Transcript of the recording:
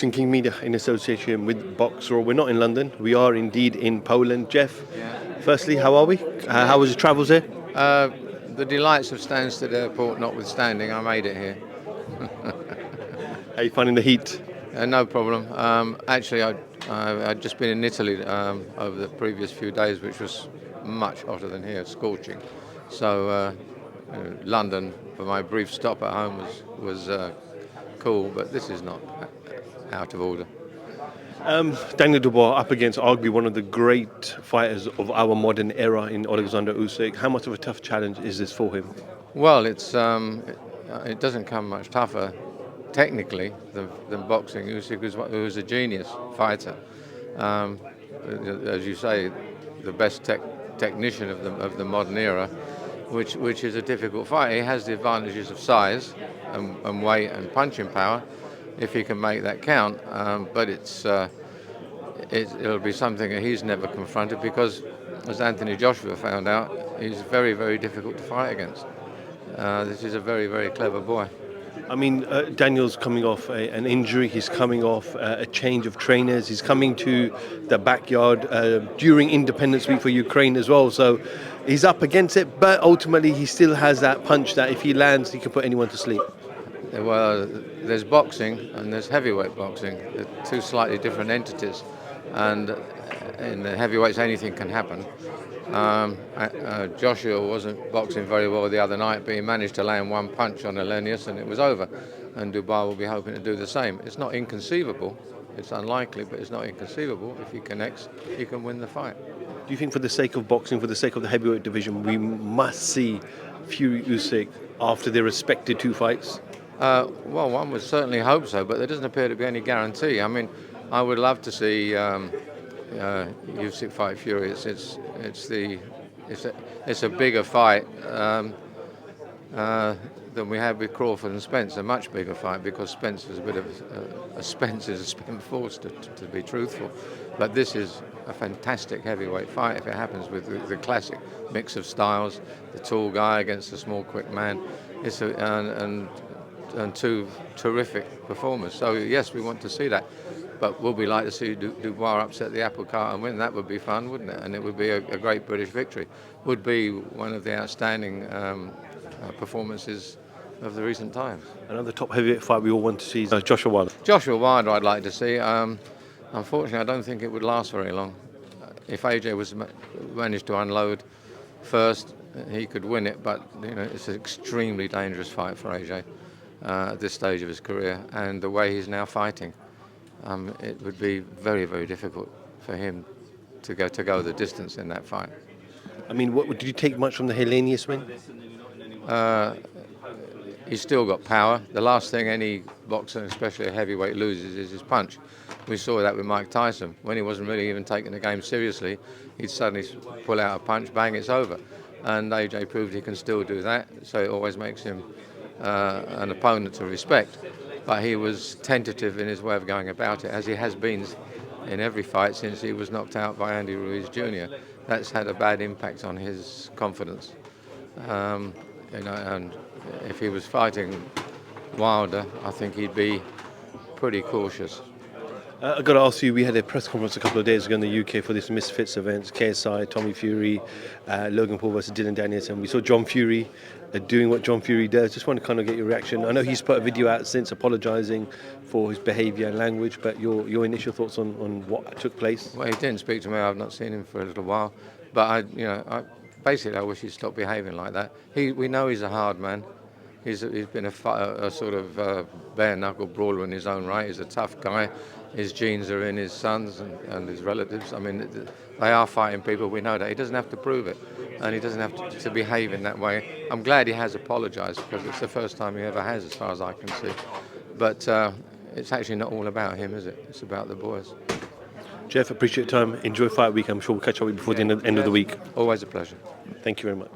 Boxing King Media in association with Boxer. We're not in London. We are indeed in Poland. Jeff, firstly, how are we? How was your travels here? The delights of Stansted Airport notwithstanding, I made it here. How are you finding the heat? No problem. Actually, I'd just been in Italy over the previous few days, which was much hotter than here, scorching. So London, for my brief stop at home, was cool, but this is not out of order. Daniel Dubois up against arguably one of the great fighters of our modern era in Alexander Usyk. How much of a tough challenge is this for him? Well, it doesn't come much tougher technically than boxing. Usyk was a genius fighter. As you say, the best technician of the modern era, which is a difficult fight. He has the advantages of size and weight and punching power, if he can make that count. But it'll be something that he's never confronted because, as Anthony Joshua found out, he's very, very difficult to fight against. This is a very, very clever boy. I mean, Daniel's coming off an injury. He's coming off a change of trainers. He's coming to the backyard during Independence Week for Ukraine as well. So he's up against it, but ultimately he still has that punch that if he lands, he can put anyone to sleep. Well, there's boxing and there's heavyweight boxing. They're two slightly different entities. And in the heavyweights, anything can happen. Joshua wasn't boxing very well the other night, but he managed to land one punch on Elenius and it was over. And Dubois will be hoping to do the same. It's not inconceivable. It's unlikely, but it's not inconceivable. If he connects, he can win the fight. Do you think for the sake of boxing, for the sake of the heavyweight division, we must see Fury Usyk after their respected two fights? Well, one would certainly hope so, but there doesn't appear to be any guarantee. I mean, I would love to see Usyk fight Fury. It's a bigger fight than we had with Crawford and Spence. A much bigger fight because Spence is a bit of a Spence is a spent force to be truthful. But this is a fantastic heavyweight fight if it happens with the classic mix of styles, the tall guy against the small, quick man. And two terrific performers. So yes, we want to see that. But would we like to see Dubois upset the apple cart and win? That would be fun, wouldn't it? And it would be a great British victory. Would be one of the outstanding performances of the recent times. Another top heavyweight fight we all want to see is Joshua Wilder. Joshua Wilder I'd like to see. Unfortunately, I don't think it would last very long. If AJ was managed to unload first, he could win it. But it's an extremely dangerous fight for AJ. At this stage of his career, and the way he's now fighting, it would be very, very difficult for him to go the distance in that fight. I mean, did you take much from the Helenius win? He's still got power. The last thing any boxer, especially a heavyweight, loses is his punch. We saw that with Mike Tyson. When he wasn't really even taking the game seriously, he'd suddenly pull out a punch, bang, it's over. And AJ proved he can still do that, so it always makes him an opponent to respect, but he was tentative in his way of going about it, as he has been in every fight since he was knocked out by Andy Ruiz Jr. That's had a bad impact on his confidence. And if he was fighting Wilder, I think he'd be pretty cautious. I've got to ask you, we had a press conference a couple of days ago in the UK for this Misfits event, KSI, Tommy Fury, Logan Paul versus Dylan Daniels, and we saw John Fury doing what John Fury does. Just want to kind of get your reaction. I know he's put a video out since apologising for his behaviour and language, but your initial thoughts on what took place? Well, he didn't speak to me. I've not seen him for a little while, but I wish he'd stop behaving like that. We know he's a hard man. He's been a sort of bare-knuckle brawler in his own right. He's a tough guy. His genes are in his sons and his relatives. I mean, they are fighting people. We know that. He doesn't have to prove it, and he doesn't have to behave in that way. I'm glad he has apologised because it's the first time he ever has, as far as I can see. But it's actually not all about him, is it? It's about the boys. Jeff, appreciate your time. Enjoy Fight Week. I'm sure we'll catch up with you before the end of the week. Always a pleasure. Thank you very much.